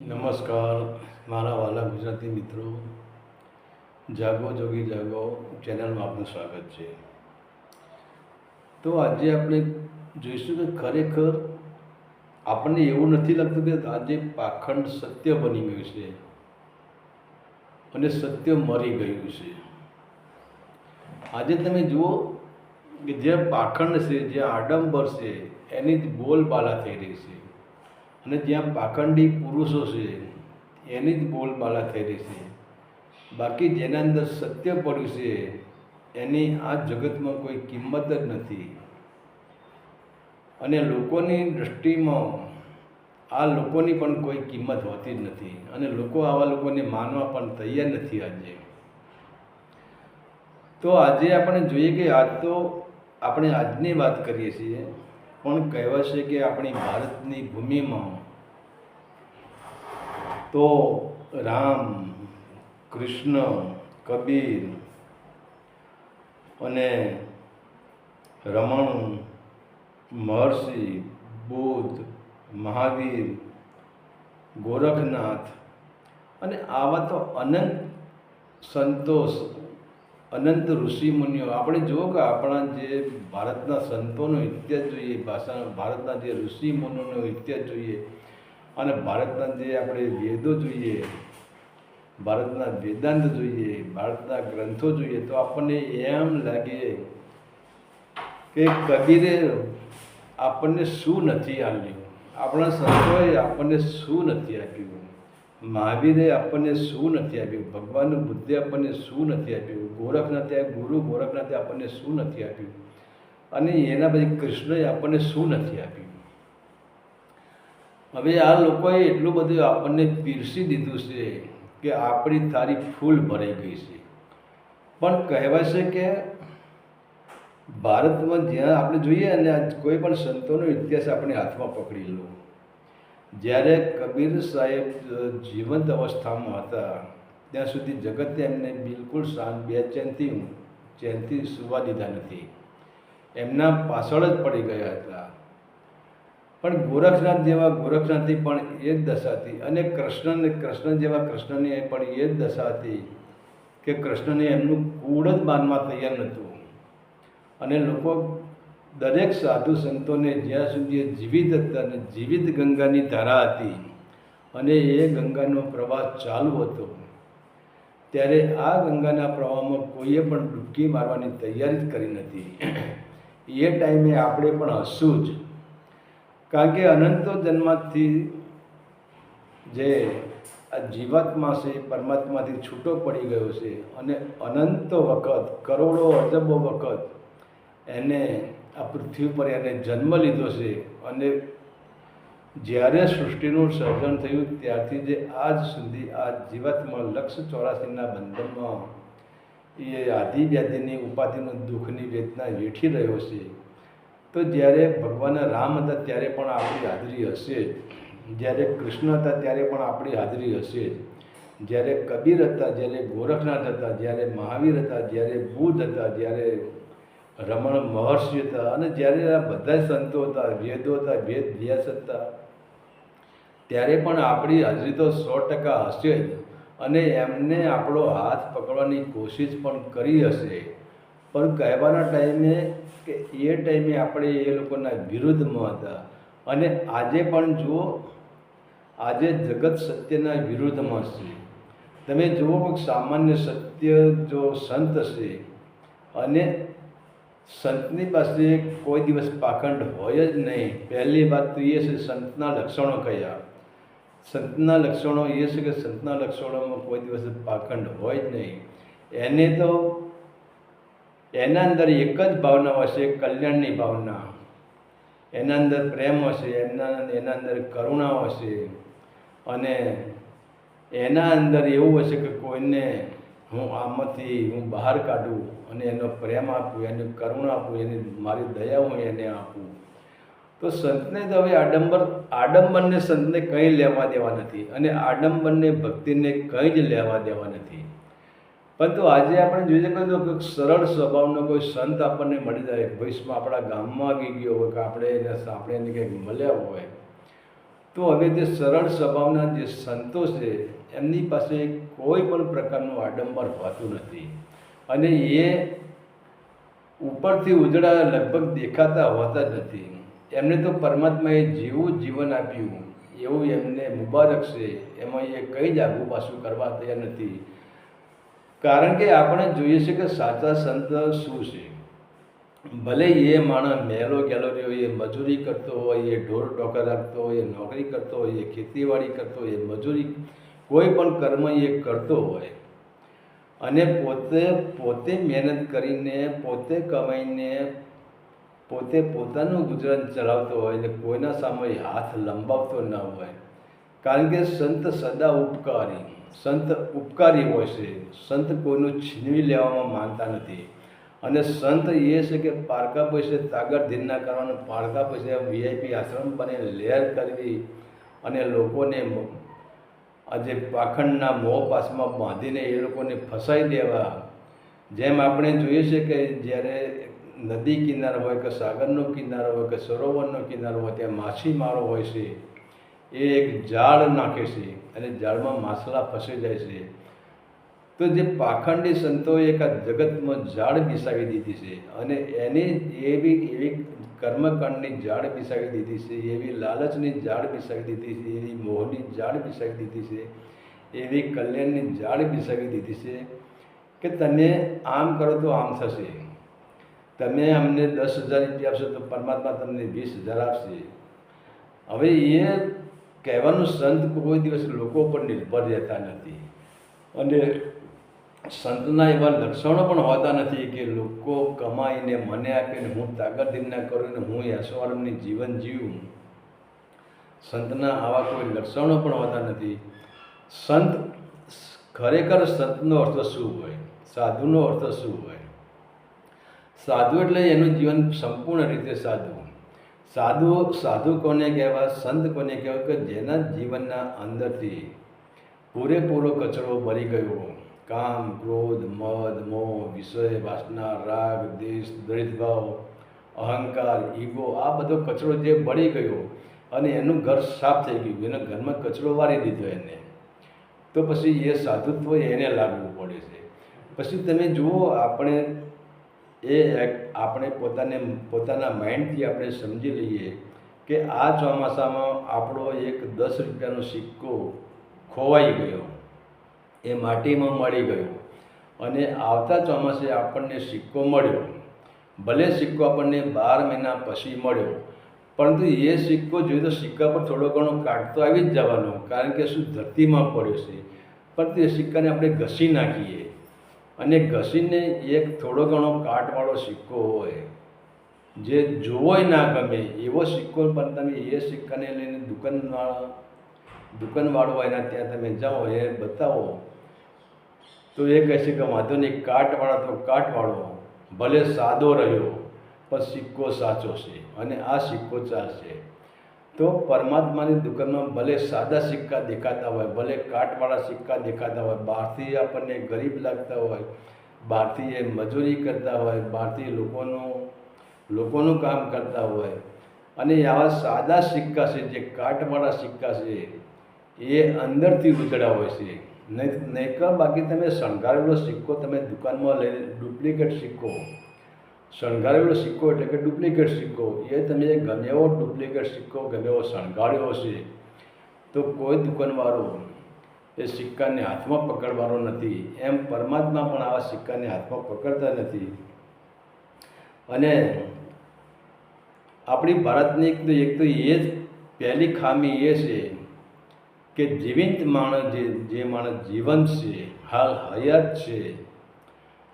નમસ્કાર મારા વાલા ગુજરાતી મિત્રો, જાગો જોગી જાગો ચેનલમાં આપનું સ્વાગત છે. તો આજે આપણે જોઈશું કે ખરેખર આપણને એવું નથી લાગતું કે આજે પાખંડ સત્ય બની ગયું છે અને સત્ય મરી ગયું છે. આજે તમે જુઓ કે જે પાખંડ છે, જે આડંબર છે, એની જ બોલબાલા થઈ રહી છે અને જ્યાં પાખંડી પુરુષો છે એની જ બોલબાલા થઈ રહી છે. બાકી જેના અંદર સત્ય પડ્યું છે એની આ જગતમાં કોઈ કિંમત જ નથી. અને લોકોની દૃષ્ટિમાં આ લોકોની પણ કોઈ કિંમત હોતી જ નથી અને લોકો આવા લોકોને માનવા પણ તૈયાર નથી આજે. તો આજે આપણે જોઈએ કે આજ તો આપણે આજની વાત કરીએ છીએ, પણ કહેવાશે કે આપણી ભારતની ભૂમિમાં તો રામ, કૃષ્ણ, કબીર અને રમણ, મહર્ષિ, બુદ્ધ, મહાવીર, ગોરખનાથ અને આવા તો અનંત સંતોષ, અનંત ઋષિમુનિઓ. આપણે જુઓ કે આપણા જે ભારતના સંતોનો ઇતિહાસ જોઈએ, ભારતના જે ઋષિમુનિઓનો ઇતિહાસ જોઈએ અને ભારતના જે આપણે વેદો જોઈએ, ભારતના વેદાંત જોઈએ, ભારતના ગ્રંથો જોઈએ, તો આપણને એમ લાગે કે કબીરે આપણને શું નથી આપ્યું, આપણા સંતોએ આપણને શું નથી આપ્યું, મહાવીરે આપણને શું નથી આપ્યું, ભગવાન બુદ્ધે આપણને શું નથી આપ્યું, ગોરખનાથે ગુરુ ગોરખનાથે આપણને શું નથી આપ્યું અને એના પછી કૃષ્ણએ આપણને શું નથી આપ્યું. હવે આ લોકોએ એટલું બધું આપણને પીરસી દીધું છે કે આપણી થાળી ફૂલ ભરાઈ ગઈ છે. પણ કહેવાય છે કે ભારતમાં જ્યાં આપણે જોઈએ અને કોઈ પણ સંતોનો ઇતિહાસ આપણે હાથમાં પકડી લો, જ્યારે કબીર સાહેબ જીવંત અવસ્થામાં હતા ત્યાં સુધી જગતે એમને બિલકુલ ચેનથી સુવા દીધા નથી. એમના પાછળ જ પડી ગયા હતા. પણ ગોરખનાથ જેવા ગોરખનાથની પણ એ જ દશા હતી અને કૃષ્ણ જેવા કૃષ્ણની પણ એ જ દશા હતી કે કૃષ્ણને એમનું કુળ જ માનવા તૈયાર નહોતું. અને લોકો દરેક સાધુ સંતોને જ્યાં સુધી જીવિત હતા અને જીવિત ગંગાની ધારા હતી અને એ ગંગાનો પ્રવાહ ચાલુ હતો, ત્યારે આ ગંગાના પ્રવાહમાં કોઈએ પણ ડૂબકી મારવાની તૈયારી જ કરી નથી. એ ટાઈમે આપણે પણ હશું જ, કારણ કે અનંતો જન્મથી જે આ જીવાત્મા છે પરમાત્માથી છૂટો પડી ગયો છે અને અનંતો વખત, કરોડો અજબો વખત એને આ પૃથ્વી પર એને જન્મ લીધો છે. અને જ્યારે સૃષ્ટિનું સર્જન થયું ત્યારથી જે આજ સુધી આ જીવાત્મા 184ના બંધનમાં એ આદિ વ્યાધિની ઉપાધિનું દુઃખની વેદના વેઠી રહ્યો છે. તો જ્યારે ભગવાન રામ હતા ત્યારે પણ આપણી હાજરી હશે જ, જ્યારે કૃષ્ણ હતા ત્યારે પણ આપણી હાજરી હશે જ, જ્યારે કબીર હતા, જ્યારે ગોરખનાથ હતા, જ્યારે મહાવીર હતા, જ્યારે બુદ્ધ હતા, જ્યારે રમણ મહર્ષિ હતા અને જ્યારે આ બધા સંતો હતા, વેદો હતા, વેદ વ્યાસ હતા, ત્યારે પણ આપણી હાજરી તો 100% હશે જ. અને એમને આપણો હાથ પકડવાની કોશિશ પણ કરી હશે. પણ કહેવાના ટાઈમે કે એ ટાઈમે આપણે એ લોકોના વિરુદ્ધમાં હતા. અને આજે પણ જુઓ, આજે જગત સત્યના વિરુદ્ધમાં છે. તમે જુઓ કે સામાન્ય સત્ય જો સંત છે અને સંતની પાસે કોઈ દિવસ પાખંડ હોય જ નહીં. પહેલી વાત તો એ છે, સંતના લક્ષણો કયા? સંતના લક્ષણો એ છે કે સંતના લક્ષણોમાં કોઈ દિવસ પાખંડ હોય જ નહીં. એને તો એના અંદર એક જ ભાવના હશે, કલ્યાણની ભાવના. એના અંદર પ્રેમ હશે, એના અંદર કરુણા હશે અને એના અંદર એવું હશે કે કોઈને હું આમાંથી બહાર કાઢું અને એનો પ્રેમ આપું, એને કરુણા આપું, એની મારી દયા હું એને આપું. તો સંતને તો હવે આડંબરને સંતને કંઈ લેવા દેવા નથી અને આડંબરને ભક્તિને કંઈ જ લેવા દેવા નથી. પરંતુ આજે આપણે જોઈએ કે કોઈ સરળ સ્વભાવનો કોઈ સંત આપણને મળી જાય, ભવિષ્યમાં આપણા ગામમાં આવી ગયો હોય કે આપણે એને કંઈક મળ્યા હોય, તો હવે જે સરળ સ્વભાવના જે સંતો છે એમની પાસે કોઈ પણ પ્રકારનું આડંબર હોતું નથી, અને એ ઉપરથી ઉજળા લગભગ દેખાતા હોતા જ નથી. એમને તો પરમાત્માએ જેવું જીવન આપ્યું એવું એમને મુબારક છે, એમાં એ કંઈ જ આગુ પાછું કરવા તૈયાર નથી. કારણ કે આપણે જોઈએ છે કે સાચા સંત શું છે. ભલે એ માણસ મહેલો ગેલેરીઓ એ મજૂરી કરતો હોય, એ ઢોર ઢોકર રાખતો હોય, એ નોકરી કરતો હોય, એ ખેતીવાડી કરતો હોય, એ મજૂરી કોઈ પણ કર્મ એ કરતો હોય અને પોતે મહેનત કરીને પોતે કમાઈને પોતે પોતાનું ગુજરાન ચલાવતો હોય ને કોઈના સામે હાથ લંબાવતો ન હોય. કારણ કે સંત સદા ઉપકારી હોય છે. સંત કોઈનું છીનવી લેવામાં માનતા નથી. અને સંત એ છે કે પારકા પૈસે તાગર ધીરના કરવાનું, પારકા પૈસે VIP આશ્રમ બને લહેર કરવી અને લોકોને આજે પાખંડના મોહ પાસમાં બાંધીને એ લોકોને ફસાઈ દેવા. જેમ આપણે જોઈએ છે કે જ્યારે નદી કિનારો હોય કે સાગરનો કિનારો હોય કે સરોવરનો કિનારો હોય ત્યાં માછીમારો હોય છે, એ એક જાળ નાખે છે અને જાળમાં માછલા ફસાઈ જાય છે. તો જે પાખંડી સંતોએ એક આ જગતમાં જાળ બિસાવી દીધી છે અને એની એવી કર્મકાંડની જાળ બિસાવી દીધી છે, એવી લાલચની જાળ બિસાવી દીધી છે, એવી મોહની જાળ બિસાવી દીધી છે, એવી કલ્યાણની જાળ બિસાવી દીધી છે કે તમે આમ કરો તો આમ થશે, તમે અમને 10,000 રૂપિયા આપશો તો પરમાત્મા તમને 20,000 આપશે. હવે એ કહેવાનું સંત કોઈ દિવસ લોકો પર નિર્ભર રહેતા નથી અને સંતના એવા લક્ષણો પણ હોતા નથી કે લોકો કમાઈને મને આપીને હું તાગરધીના કરું ને હું યશવારમની જીવન જીવું. સંતના આવા કોઈ લક્ષણો પણ હોતા નથી. સંત ખરેખર સંતનો અર્થ શું હોય, સાધુનો અર્થ શું હોય? સાધુ એટલે એનું જીવન સંપૂર્ણ રીતે સાધુ કોને કહેવાય, સંત કોને કહેવાય કે જેના જીવનના અંદરથી પૂરેપૂરો કચરો ભરી ગયો. કામ, ક્રોધ, મદ, મોહ, વિષય, વાસના, રાગ, દ્વેષ, દ્વૈતભાવ, અહંકાર, ઈગો, આ બધો કચરો જે બળી ગયો અને એનું ઘર સાફ થઈ ગયું, એના ઘરમાં કચરો વારી દીધો એને, તો પછી એ સાધુત્વ એને લાગવું પડે છે. પછી તમે જુઓ, આપણે પોતાના માઇન્ડથી આપણે સમજી લઈએ કે આ ચોમાસામાં આપણો એક 10 રૂપિયાનો સિક્કો ખોવાઈ ગયો, એ માટીમાં મળી ગયો અને આવતા ચોમાસે આપણને સિક્કો મળ્યો. ભલે સિક્કો આપણને 12 મહિના પછી મળ્યો, પરંતુ એ સિક્કો જોઈએ તો સિક્કા પર થોડો ઘણો કાટ તો આવી જ જવાનો, કારણ કે શું ધરતીમાં પડ્યો છે. પરંતુ એ સિક્કાને આપણે ઘસી નાખીએ અને ઘસીને એક થોડો ઘણો કાટવાળો સિક્કો હોય, જે જોવોય ના ગમે એવો સિક્કો, પણ તમે એ સિક્કાને લઈને દુકાનવાળો એના ત્યાં તમે જાઓ, એ બતાવો તો એ કહે છે કે વાંધો નહીં, કાટવાળો તો કાટવાળો, ભલે સાદો રહ્યો પણ સિક્કો સાચો છે અને આ સિક્કો ચાલશે. તો પરમાત્માની દુકાનમાં ભલે સાદા સિક્કા દેખાતા હોય, ભલે કાટવાળા સિક્કા દેખાતા હોય, બહારથી આપણને ગરીબ લાગતા હોય, બહારથી એ મજૂરી કરતા હોય, બહારથી લોકોનું કામ કરતા હોય, અને આવા સાદા સિક્કા છે, જે કાટવાળા સિક્કા છે, એ અંદરથી ઉજળા હોય છે. નહીં કે બાકી તમે શણગારેલો સિક્કો તમે દુકાનમાં લઈને ડુપ્લિકેટ સિક્કો, શણગારેલો સિક્કો એટલે કે ડુપ્લિકેટ સિક્કો, એ તમે ગમે એવો ડુપ્લિકેટ સિક્કો ગમે એવો શણગાર્યો હશે તો કોઈ દુકાનવાળો એ સિક્કાને હાથમાં પકડવાનો નથી. એમ પરમાત્મા પણ આવા સિક્કાને હાથમાં પકડતા નથી. અને આપણી ભારતની એક તો એ જ પહેલી ખામી એ છે કે જીવંત માણસ, જે માણસ જીવંત છે, હાલ હયાત છે,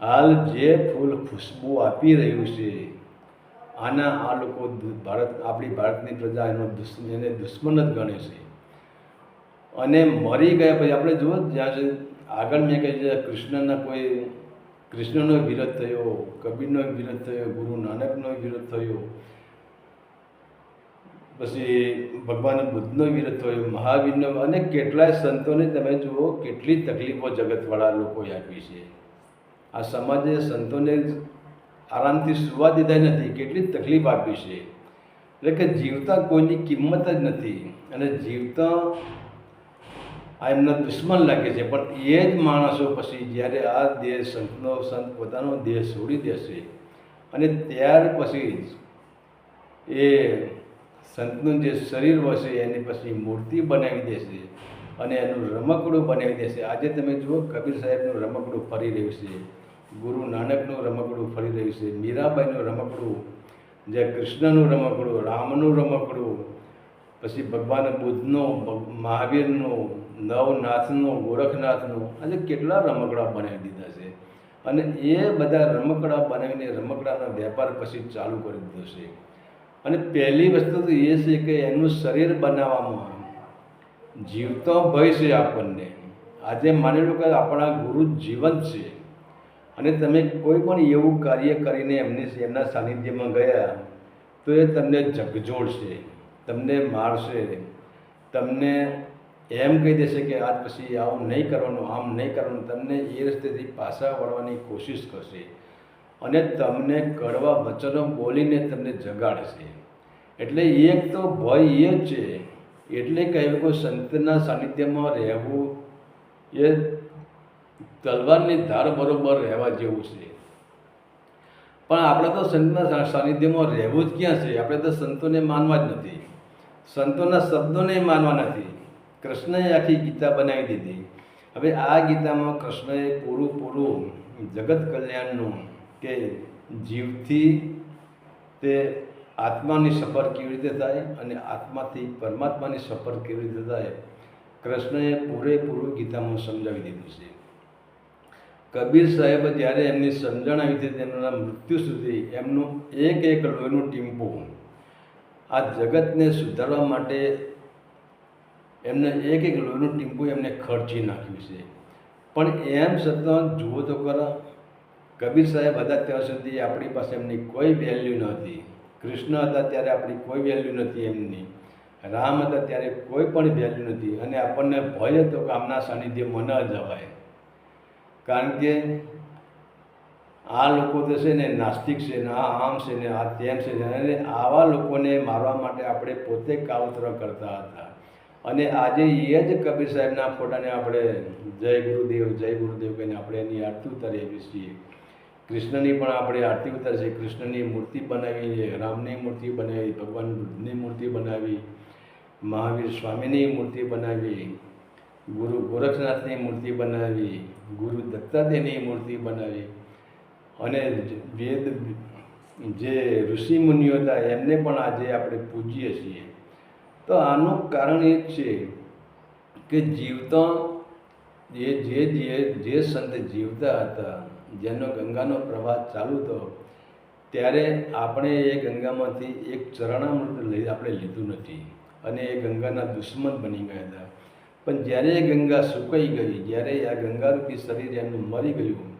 હાલ જે ફૂલ ખુશ્બુ આપી રહ્યું છે, આ લોકો આપણી ભારતની પ્રજા એને દુશ્મન જ ગણે છે. અને મરી ગયા પછી આપણે જુઓ, જ્યાં આગળ મેં કહી કૃષ્ણનો વિરોધ થયો, કબીરનો વિરોધ થયો, ગુરુ નાનકનો વિરોધ થયો, પછી ભગવાન બુદ્ધનો વિરોધ થયો, મહાવીરનો, અને કેટલાય સંતોને તમે જુઓ કેટલી તકલીફો જગતવાળા લોકોએ આપી છે. આ સમાજે સંતોને આરામથી સુવા દીધા નથી, કેટલી તકલીફ આપી છે. એટલે કે જીવતા કોઈની કિંમત જ નથી, અને જીવતા આ એમના દુશ્મન લાગે છે. પણ એ જ માણસો પછી જ્યારે આ દેહ સંત પોતાનો દેહ છોડી દેશે અને ત્યાર પછી એ સંતનું જે શરીર હશે એની પછી મૂર્તિ બનાવી દેશે અને એનું રમકડું બનાવી દેશે. આજે તમે જુઓ કબીર સાહેબનું રમકડું ફરી રહ્યું છે, ગુરુ નાનકનું રમકડું ફરી રહ્યું છે, મીરાબાઈનું રમકડું, જે કૃષ્ણનું રમકડું, રામનું રમકડું, પછી ભગવાન બુદ્ધનું, મહાવીરનું, નવનાથનું, ગોરખનાથનું, આજે કેટલા રમકડા બનાવી દીધા છે. અને એ બધા રમકડા બનાવીને રમકડાનો વેપાર પછી ચાલુ કરી દીધો છે. અને પહેલી વસ્તુ તો એ છે કે એનું શરીર બનાવવામાં જીવતો ભય છે આપણને. આજે માની લો કે આપણા ગુરુ જીવંત છે અને તમે કોઈ પણ એવું કાર્ય કરીને એમના સાનિધ્યમાં ગયા તો એ તમને ઝકઝોળશે, તમને મારશે, તમને એમ કહી દેશે કે આજ પછી આવું નહીં કરવાનું, આમ નહીં કરવાનું, તમને એ રસ્તેથી પાછા વળવાની કોશિશ કરશે અને તમને કડવા વચનો બોલીને તમને જગાડશે. એટલે એક તો ભય એ જ છે. એટલે કહ્યું કે સંતના સાનિધ્યમાં રહેવું એ તલવારની ધાર બરોબર રહેવા જેવું છે. પણ આપણે તો સંતના સાનિધ્યમાં રહેવું જ ક્યાં છે? આપણે તો સંતોને માનવા જ નથી, સંતોના શબ્દોને માનવા નથી. કૃષ્ણએ આખી ગીતા બનાવી દીધી. હવે આ ગીતામાં કૃષ્ણએ પૂરું જગત કલ્યાણનું કે જીવથી તે આત્માની સફર કેવી રીતે થાય અને આત્માથી પરમાત્માની સફર કેવી રીતે થાય, કૃષ્ણએ પૂરેપૂરું ગીતામાં સમજાવી દીધું છે. કબીર સાહેબ જ્યારે એમની સમજણ આવી હતી તેમના મૃત્યુ સુધી એમનું એક લોહીનું ટીમ્પું આ જગતને સુધારવા માટે એમને એક લોહીનું ટીમ્પું એમને ખર્ચી નાખ્યું છે. પણ એમ છતાં જુઓ તો ખરા, કબીર સાહેબ હતા ત્યાં સુધી આપણી પાસે એમની કોઈ વેલ્યુ નહોતી. કૃષ્ણ હતા ત્યારે આપણી કોઈ વેલ્યુ નથી એમની, રામ હતા ત્યારે કોઈ પણ વેલ્યુ નથી. અને આપણને ભય હતો કે આમના સાનિધ્યમાં ન જવાય, કારણ કે આ લોકો તો છે ને નાસ્તિક છે ને આ આમ છે ને આ તેમ છે ને, અને આવા લોકોને મારવા માટે આપણે પોતે કાવતરો કરતા હતા. અને આજે એ જ કબીર સાહેબના ફોટાને આપણે જય ગુરુદેવ કહીને આપણે એની આરતી ઉતારીએ છીએ. કૃષ્ણની પણ આપણે આરતી ઉતારી છે. કૃષ્ણની મૂર્તિ બનાવી, રામની મૂર્તિ બનાવી, ભગવાન બુદ્ધની મૂર્તિ બનાવી, મહાવીર સ્વામીની મૂર્તિ બનાવી, ગુરુ ગોરખનાથની મૂર્તિ બનાવી, ગુરુ દત્તાત્રેયની મૂર્તિ બનાવી, અને વેદ જે ઋષિ મુનિઓ હતા એમને પણ આજે આપણે પૂજીએ છીએ. તો આનું કારણ એ જ છે કે જીવતા જે સંત જીવતા હતા, જેનો ગંગાનો પ્રવાહ ચાલુ હતો, ત્યારે આપણે એ ગંગામાંથી એક ચરણામૃત આપણે લીધું નથી અને એ ગંગાના દુશ્મન બની ગયા હતા. પણ જ્યારે એ ગંગા સુકાઈ ગઈ, જ્યારે આ ગંગારૂપી શરીર એમનું મરી ગયું,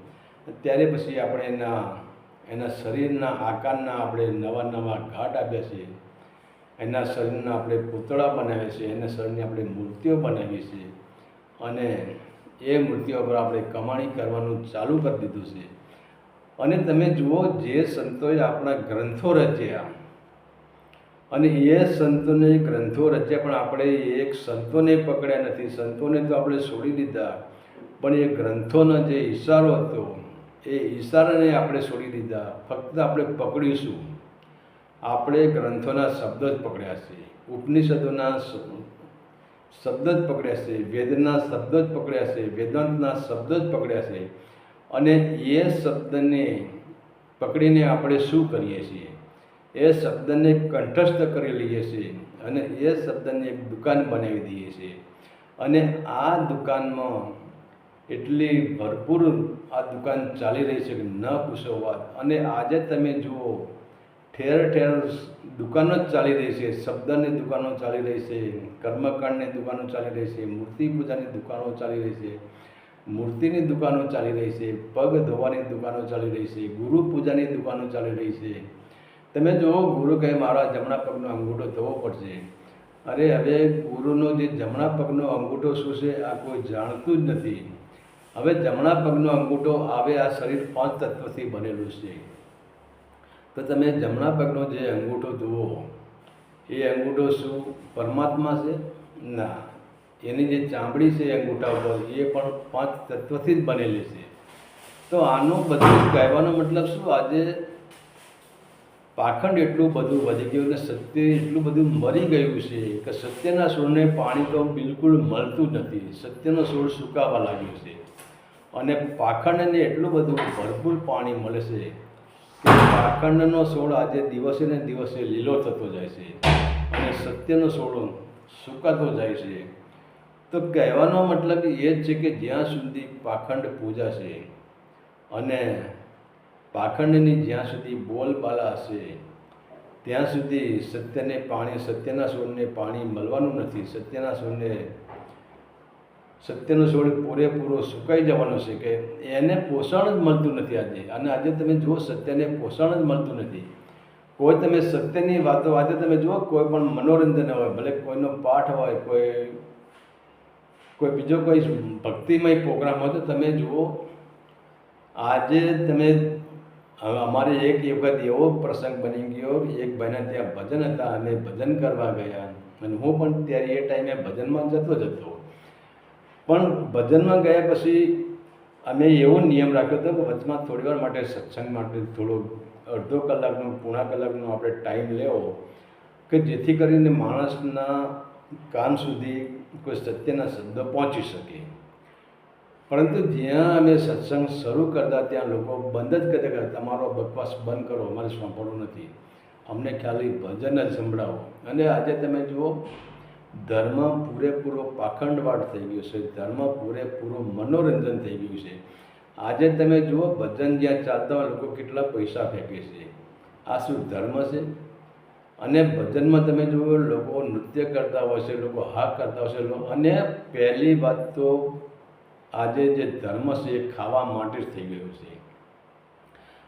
ત્યારે પછી આપણે એના શરીરના આકારના આપણે નવા ઘાટ આપ્યા છે, એના શરીરના આપણે પૂતળા બનાવ્યા છે, એના શરીરની આપણે મૂર્તિઓ બનાવી છે, અને એ મૂર્તિઓ પર આપણે કમાણી કરવાનું ચાલુ કરી દીધું છે. અને તમે જુઓ, જે સંતોએ આપણા ગ્રંથો રચ્યા, અને એ સંતોને ગ્રંથો રચ્યા, પણ આપણે એક સંતોને પકડ્યા નથી. સંતોને તો આપણે છોડી દીધા, પણ એ ગ્રંથોનો જે ઈશારો હતો એ ઈશારાને આપણે છોડી દીધા. ફક્ત આપણે પકડીશું, આપણે ગ્રંથોના શબ્દો જ પકડ્યા છે, ઉપનિષદોના શબ્દ જ પકડ્યા છે, વેદના શબ્દો જ પકડ્યા છે, વેદાંતના શબ્દો જ પકડ્યા છે. અને એ શબ્દને પકડીને આપણે શું કરીએ છીએ? એ શબ્દને કંઠસ્થ કરી લઈએ છીએ અને એ શબ્દને એક દુકાન બનાવી દઈએ છીએ. અને આ દુકાનમાં એટલી ભરપૂર આ દુકાન ચાલી રહી છે કે ન પૂછો વાત. અને આજે તમે જુઓ, ઠેર ઠેર દુકાનો જ ચાલી રહી છે. શબ્દની દુકાનો ચાલી રહી છે, કર્મકાંડની દુકાનો ચાલી રહી છે, મૂર્તિ પૂજાની દુકાનો ચાલી રહી છે, મૂર્તિની દુકાનો ચાલી રહી છે, પગ ધોવાની દુકાનો ચાલી રહી છે, ગુરુ પૂજાની દુકાનો ચાલી રહી છે. તમે જુઓ, ગુરુ કહે મારા જમણા પગનો અંગૂઠો ધોવો પડશે. અરે હવે ગુરુનો જે જમણા પગનો અંગૂઠો શું છે આ કોઈ જાણતું જ નથી. હવે જમણા પગનો અંગૂઠો આવે, આ શરીર 5 તત્વથી બનેલું છે. તો તમે જમણા પગનો જે અંગૂઠો જુઓ એ અંગૂઠો શું પરમાત્મા છે? ના. એની જે ચામડી છે અંગૂઠા ઉપર એ પણ 5 તત્વથી જ બનેલી છે. તો આનું બધું કહેવાનો મતલબ શું? આજે પાખંડ એટલું બધું વધી ગયું ને સત્ય એટલું બધું મરી ગયું છે કે સત્યના છોડને પાણી તો બિલકુલ મળતું જ નથી. સત્યનો છોડ સુકાવા લાગ્યો છે અને પાખંડને એટલું બધું ભરપૂર પાણી મળે છે કે પાખંડનો છોડ આજે દિવસે ને દિવસે લીલો થતો જાય છે અને સત્યનો છોડ સુકાતો જાય છે. તો કહેવાનો મતલબ એ જ છે કે જ્યાં સુધી પાખંડ પૂજા છે અને પાખંડની જ્યાં સુધી બોલબાલા હશે ત્યાં સુધી સત્યને પાણી, સત્યના છોડને પાણી મળવાનું નથી. સત્યનો છોડ પૂરેપૂરો સુકાઈ જવાનો છે કે એને પોષણ જ મળતું નથી આજે. અને આજે તમે જુઓ સત્યને પોષણ જ મળતું નથી. કોઈ તમે સત્યની વાતો આજે તમે જુઓ, કોઈ પણ મનોરંજન હોય, ભલે કોઈનો પાઠ હોય, કોઈ બીજો કોઈ ભક્તિમય પ્રોગ્રામ હોય, તો તમે જુઓ આજે તમે અમારે એક વખત એવો પ્રસંગ બની ગયો, એક ભાઈના ત્યાં ભજન હતા અને ભજન કરવા ગયા અને હું પણ ત્યારે એ ટાઈમે ભજનમાં જતો જ હતો. પણ ભજનમાં ગયા પછી અમે એવો નિયમ રાખ્યો હતો કે વચમાં થોડીવાર માટે સત્સંગ માટે થોડો અડધો કલાકનો, પોણા કલાકનો આપણે ટાઈમ લેવો કે જેથી કરીને માણસના કાન સુધી કોઈ સત્યના શબ્દ પહોંચી શકે. પરંતુ જ્યાં અમે સત્સંગ શરૂ કરતા ત્યાં લોકો બંધ જ કરતા કે તમારો બકવાસ બંધ કરો, અમારે સાંભળવું નથી, અમને ખાલી ભજન જ સંભળાવો. અને આજે તમે જુઓ ધર્મ પૂરેપૂરો પાખંડવાડ થઈ ગયો છે, ધર્મ પૂરેપૂરો મનોરંજન થઈ ગયું છે. આજે તમે જુઓ ભજન જ્યાં ચાલતા હોય લોકો કેટલા પૈસા ફેંકે છે. આ શું ધર્મ છે? અને ભજનમાં તમે જુઓ લોકો નૃત્ય કરતા હોય છે, લોકો હા કરતા હોય છે. અને પહેલી વાત તો આજે જે ધર્મ છે એ ખાવા માટે જ થઈ ગયો છે.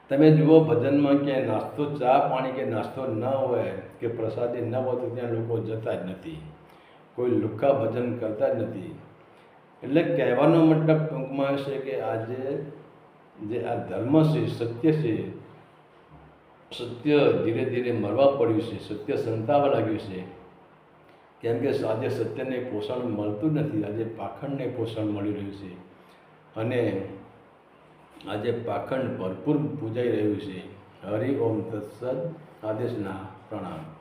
તમે જુઓ ભજનમાં ક્યાંય નાસ્તો, ચા પાણી કે નાસ્તો ન હોય કે પ્રસાદી ન હોય તો ત્યાં લોકો જતા જ નથી. કોઈ લુખ્ખા ભજન કરતા જ નથી. એટલે કહેવાનો મતલબ ટૂંકમાં છે કે આજે જે આ ધર્મ છે, સત્ય છે, સત્ય ધીરે ધીરે મરવા પડ્યું છે, સત્ય સંતાવા લાગ્યું છે. કેમ કે આજે સત્યને પોષણ મળતું નથી, આજે પાખંડને પોષણ મળી રહ્યું છે અને આજે પાખંડ ભરપૂર પૂજાઈ રહ્યું છે. હરિ ઓમ તત્સત. આદેશના પ્રણામ.